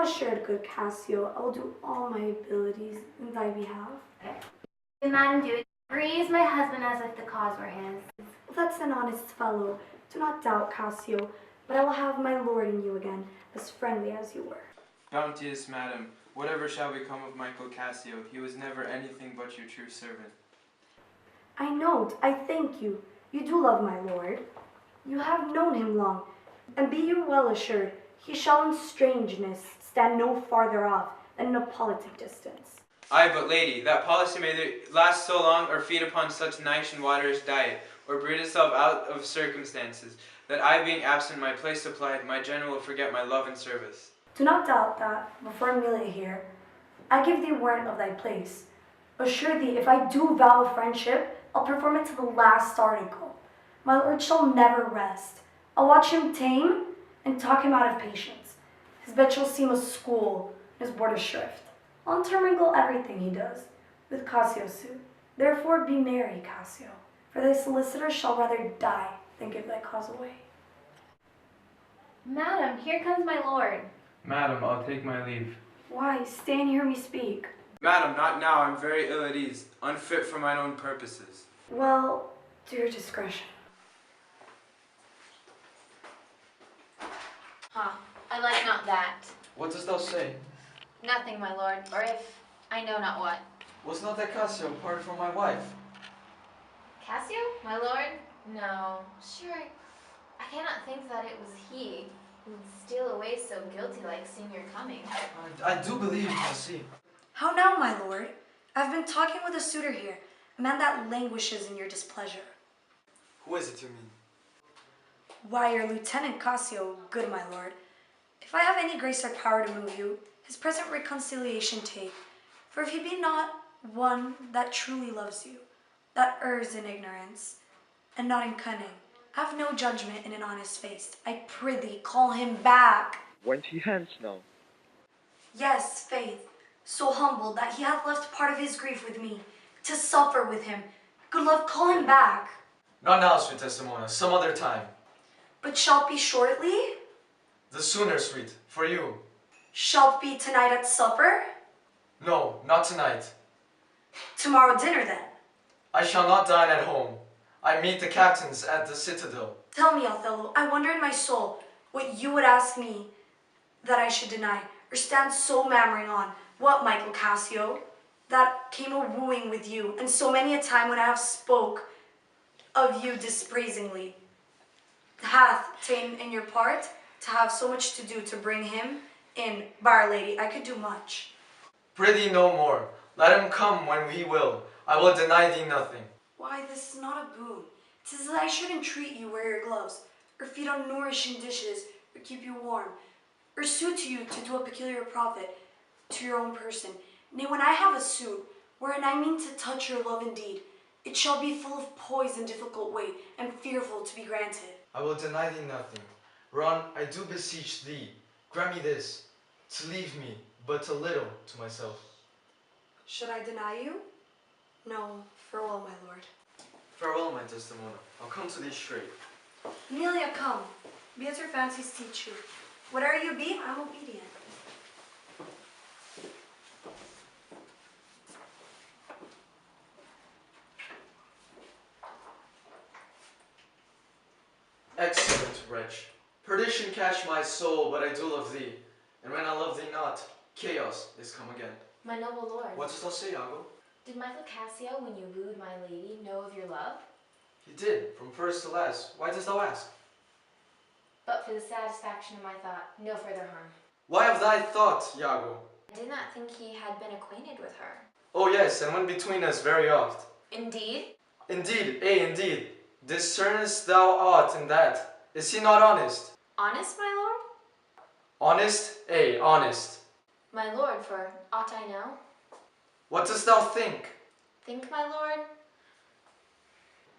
assured, good Cassio, I will do all my abilities in thy behalf. Do, madam, do it. Praise my husband as if the cause were his. Well, that's an honest fellow. Do not doubt, Cassio, but I will have my lord in you again, as friendly as you were. Bounteous madam, whatever shall become of Michael Cassio, he was never anything but your true servant. I note, I thank you. You do love my lord. You have known him long, and be you well assured, he shall in strangeness stand no farther off than in a politic distance. Ay, but lady, that policy may either last so long, or feed upon such nice and waterish diet, or breed itself out of circumstances, that I being absent my place supplied, my general will forget my love and service. Do not doubt that, before Amelia here, I give thee warrant of thy place. Assure thee, if I do vow friendship, I'll perform it to the last article. My lord shall never rest. I'll watch him tame and talk him out of patience. His bed shall seem a school, and his board a shrift. I'll intermingle everything he does with Cassio's suit. Therefore be merry, Cassio, for thy solicitor shall rather die than give thy cause away. Madam, here comes my lord. Madam, I'll take my leave. Why, stay and hear me speak. Madam, not now, I'm very ill at ease, unfit for mine own purposes. Well, to your discretion. I like not that. What dost thou say? Nothing, my lord, or if I know not what. Was not that Cassio parted from my wife? Cassio, my lord? No, sure, I cannot think that it was he who would steal away so guilty like seeing your coming. I do believe, Cassie. How now, my lord? I've been talking with a suitor here, a man that languishes in your displeasure. Who is it you mean? Why, your lieutenant Cassio, good my lord. If I have any grace or power to move you, his present reconciliation take. For if he be not one that truly loves you, that errs in ignorance, and not in cunning, I have no judgment in an honest face. I prithee, call him back. Went he hence now? Yes, faith, so humbled that he hath left part of his grief with me, to suffer with him. Good love, call him back. Not now, sweet Desdemona, some other time. But shalt be shortly? The sooner, sweet, for you. Shalt be tonight at supper? No, not tonight. Tomorrow dinner then. I shall not dine at home. I meet the captains at the citadel. Tell me, Othello, I wonder in my soul what you would ask me that I should deny, or stand so mammering on. What, Michael Cassio? That came a wooing with you, and so many a time when I have spoke of you dispraisingly, hath ta'en in your part to have so much to do to bring him in. Bar lady, I could do much. Prithee no more. Let him come when he will. I will deny thee nothing. Why, this is not a boon. 'Tis that I should entreat you wear your gloves, or feed on nourishing dishes, or keep you warm, or suit to you to do a peculiar profit to your own person. Nay, when I have a suit, wherein I mean to touch your love indeed, it shall be full of poise and difficult weight, and fearful to be granted. I will deny thee nothing. Run, I do beseech thee, grant me this, to leave me but a little to myself. Should I deny you? No, farewell, my lord. Farewell, my Desdemona. I'll come to thee straight. Amelia, come. Be as your fancies teach you. Whatever you be, I'm obedient. Excellent wretch. Perdition catch my soul, but I do love thee. And when I love thee not, chaos is come again. My noble lord, What dost thou say, Iago? did Michael Cassio, when you wooed my lady, know of your love? He did, from first to last. Why dost thou ask? But for the satisfaction of my thought, no further harm. Why of thy thought, Iago? I did not think he had been acquainted with her. Oh yes, and went between us very oft. Indeed? Indeed, indeed. Discernest thou aught in that? Is he not honest? Honest, my lord? Honest? Honest. My lord, for aught I know. What dost thou think? Think, my lord?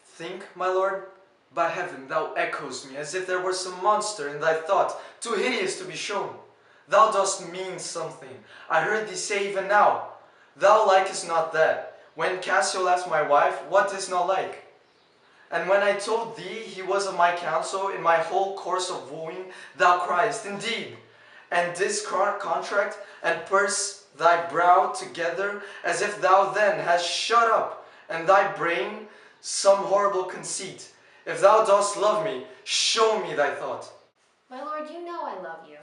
Think, my lord? By heaven, thou echoes me as if there were some monster in thy thought, too hideous to be shown. Thou dost mean something. I heard thee say even now. Thou likest not that. When Cassio left my wife, what didst not like? And when I told thee he was of my counsel in my whole course of wooing, thou criest, indeed. and this contract, and purse thy brow together, as if thou then hast shut up in thy brain some horrible conceit. If thou dost love me, show me thy thought. My lord, you know I love you.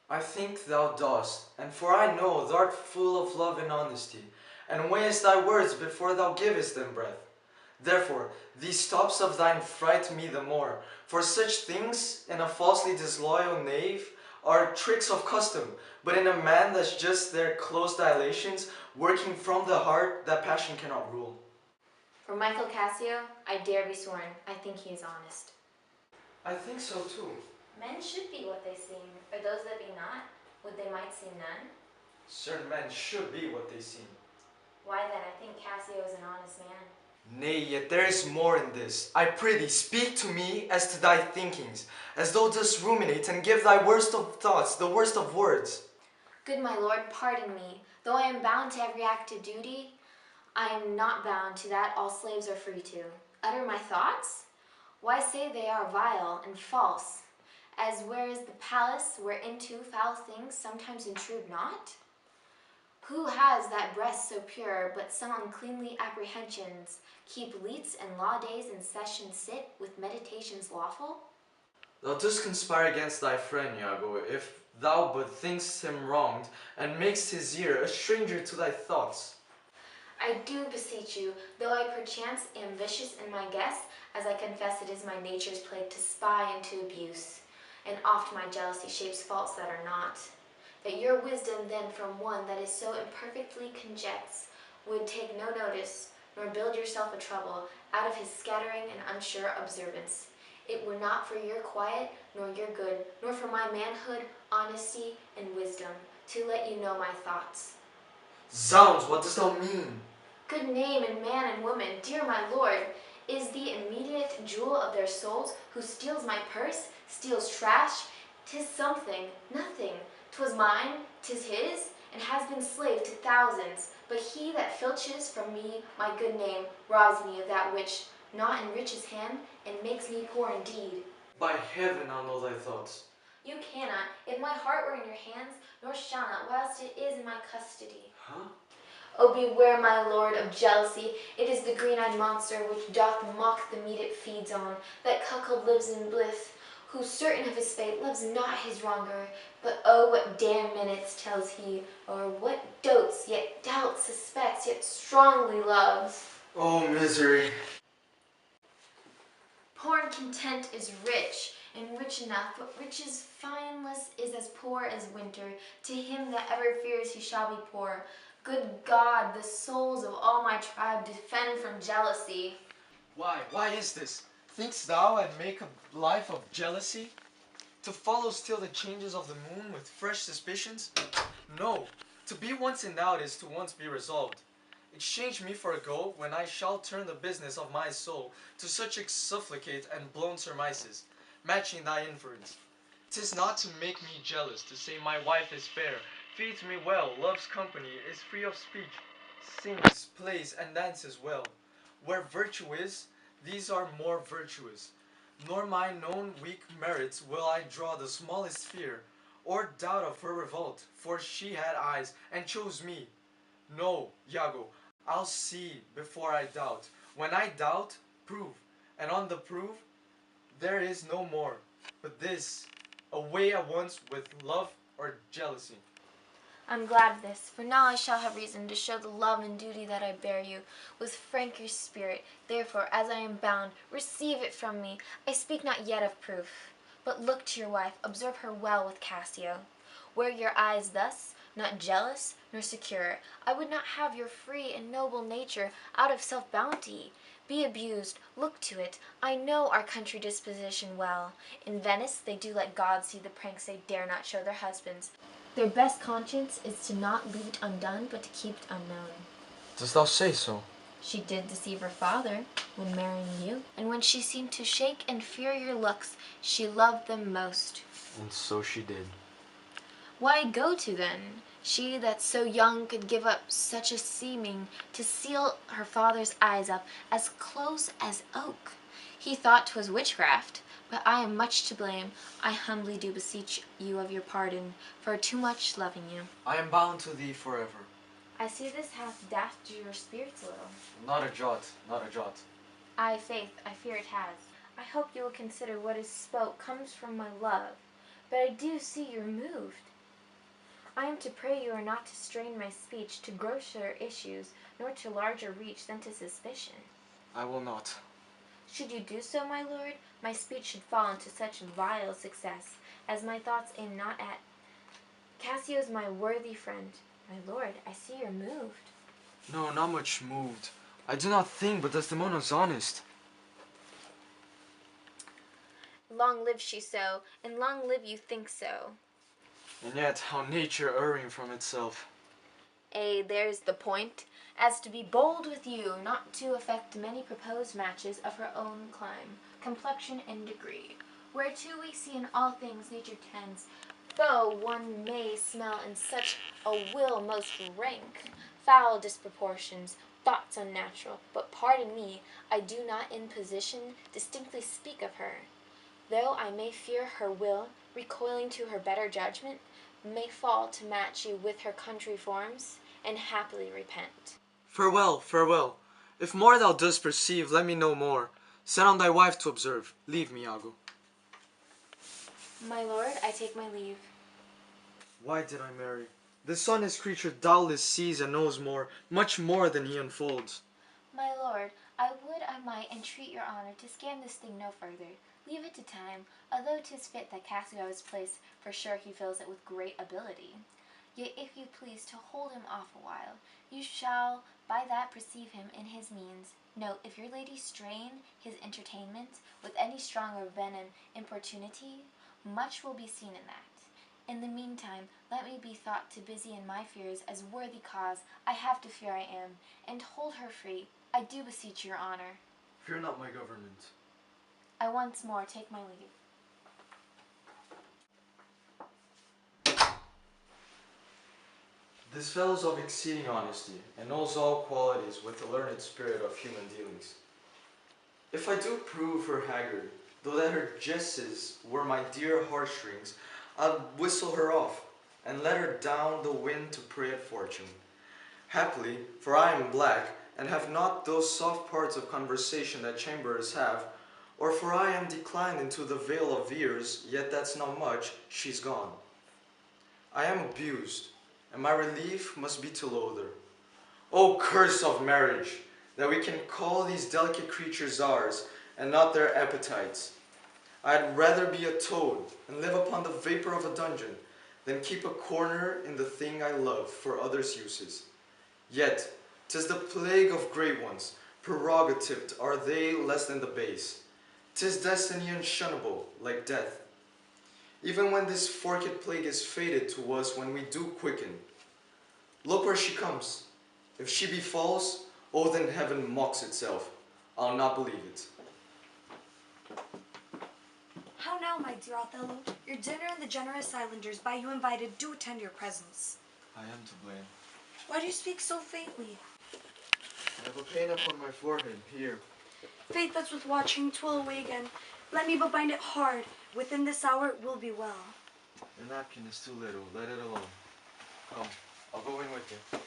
I think thou dost, and for I know thou art full of love and honesty, and weighest thy words before thou givest them breath. Therefore, these stops of thine fright me the more, for such things in a falsely disloyal knave are tricks of custom, but in a man that's just their close dilations, working from the heart that passion cannot rule. For Michael Cassio, I dare be sworn, I think he is honest. I think so too. Men should be what they seem, or those that be not, would they might seem none? Certain men should be what they seem. Why then, I think Cassio is an honest man. Nay, yet there is more in this. I prithee, speak to me as to thy thinkings, as thou dost ruminate and give thy worst of thoughts, the worst of words. Good my lord, pardon me. Though I am bound to every act of duty, I am not bound to that all slaves are free to. Utter my thoughts? Why say they are vile and false, as where is the palace whereinto foul things sometimes intrude not? Who has that breast so pure, but some uncleanly apprehensions keep leets and law days in session sit with meditations lawful? Thou dost conspire against thy friend, Iago, if thou but thinkst him wronged, and makest his ear a stranger to thy thoughts. I do beseech you, though I perchance am vicious in my guess, as I confess it is my nature's plague to spy and to abuse, and oft my jealousy shapes faults that are not, that your wisdom then from one that is so imperfectly conjects would take no notice, nor build yourself a trouble out of his scattering and unsure observance. It were not for your quiet, nor your good, nor for my manhood, honesty, and wisdom, to let you know my thoughts. Zounds, what dost thou mean? Good name in man and woman, dear my lord, is the immediate jewel of their souls, who steals my purse, steals trash. 'Tis something, nothing. 'Twas mine, 'tis his, and has been slave to thousands. But he that filches from me my good name robs me of that which not enriches him, and makes me poor indeed. By heaven, I'll know thy thoughts. You cannot, if my heart were in your hands, nor shall not, whilst it is in my custody. Huh? Oh, beware, my lord, of jealousy. It is the green-eyed monster which doth mock the meat it feeds on. That cuckold lives in bliss, who, certain of his fate, loves not his wronger. But oh, what damned minutes tells he, or what dotes, yet doubts, suspects, yet strongly loves. Oh, misery. Poor and content is rich, and rich enough, but riches fineless is as poor as winter. To him that ever fears he shall be poor. Good God, the souls of all my tribe defend from jealousy. Why is this? Thinkst thou I'd make a life of jealousy? To follow still the changes of the moon with fresh suspicions? No, to be once endowed is to once be resolved. Exchange me for a go, when I shall turn the business of my soul to such exsufflicate and blown surmises, matching thy inference. 'Tis not to make me jealous, to say my wife is fair, feeds me well, loves company, is free of speech, sings, plays, and dances well. Where virtue is, these are more virtuous. Nor my known weak merits will I draw the smallest fear, or doubt of her revolt, for she had eyes, and chose me. No, Iago, I'll see before I doubt. When I doubt, prove, and on the prove, there is no more. But this, away at once with love or jealousy. I'm glad of this, for now I shall have reason to show the love and duty that I bear you with franker spirit. Therefore, as I am bound, receive it from me. I speak not yet of proof, but look to your wife, observe her well with Cassio. Were your eyes thus, not jealous nor secure, I would not have your free and noble nature out of self-bounty. Be abused, look to it. I know our country disposition well. In Venice they do let God see the pranks they dare not show their husbands. Their best conscience is to not leave it undone, but to keep it unknown. Dost thou say so? She did deceive her father when marrying you, and when she seemed to shake and fear your looks, she loved them most. And so she did. Why go to then? She that so young could give up such a seeming to seal her father's eyes up as close as oak. He thought 'twas witchcraft, but I am much to blame. I humbly do beseech you of your pardon, for too much loving you. I am bound to thee forever. I see this hath dashed your spirits a little. Not a jot, not a jot. Ay, faith, I fear it has. I hope you will consider what is spoke comes from my love, but I do see you're moved. I am to pray you are not to strain my speech to grosser issues, nor to larger reach than to suspicion. I will not. Should you do so, my lord, my speech should fall into such vile success, as my thoughts aim not at. Cassio is my worthy friend. My lord, I see you're moved. No, not much moved. I do not think but Desdemona's honest. Long live she so, and long live you think so. And yet, how nature erring from itself. Ay, there's the point, as to be bold with you, not to affect many proposed matches of her own clime, complexion, and degree, whereto we see in all things nature tends, though one may smell in such a will most rank, foul disproportions, thoughts unnatural, but pardon me, I do not in position distinctly speak of her, though I may fear her will, recoiling to her better judgment, may fall to match you with her country forms, and happily repent. Farewell, farewell. If more thou dost perceive, let me know more. Send on thy wife to observe. Leave me, Iago. My lord, I take my leave. Why did I marry? This honest creature doubtless sees and knows more, much more than he unfolds. My lord, I would I might entreat your honor to scan this thing no further. Leave it to time, although 'tis fit that Cassio is placed, for sure he fills it with great ability. Yet if you please to hold him off a while, you shall by that perceive him in his means. Note, if your lady strain his entertainment with any stronger venom importunity, much will be seen in that. In the meantime, let me be thought to busy in my fears as worthy cause I have to fear I am, and hold her free, I do beseech your honor. Fear not my government. I once more take my leave. This fellow's of exceeding honesty, and knows all qualities with the learned spirit of human dealings. If I do prove her haggard, though that her jesses were my dear heartstrings, I'll whistle her off, and let her down the wind to prey at fortune. Happily, for I am black, and have not those soft parts of conversation that chamberers have, or for I am declined into the vale of years, yet that's not much, she's gone. I am abused, and my relief must be to loathe her. O curse of marriage, that we can call these delicate creatures ours, and not their appetites. I'd rather be a toad, and live upon the vapor of a dungeon, than keep a corner in the thing I love for others' uses. Yet, 'tis the plague of great ones, prerogatived are they less than the base. 'Tis destiny unshunnable, like death. Even when this forked plague is fated to us when we do quicken. Look where she comes. If she be false, oh then heaven mocks itself. I'll not believe it. How now, my dear Othello? Your dinner and the generous islanders by you invited do attend your presence. I am to blame. Why do you speak so faintly? I have a pain upon my forehead, here. Faith, that's with watching, 'twill away again. Let me but bind it hard. Within this hour it will be well. The napkin is too little, let it alone. Come, I'll go in with you.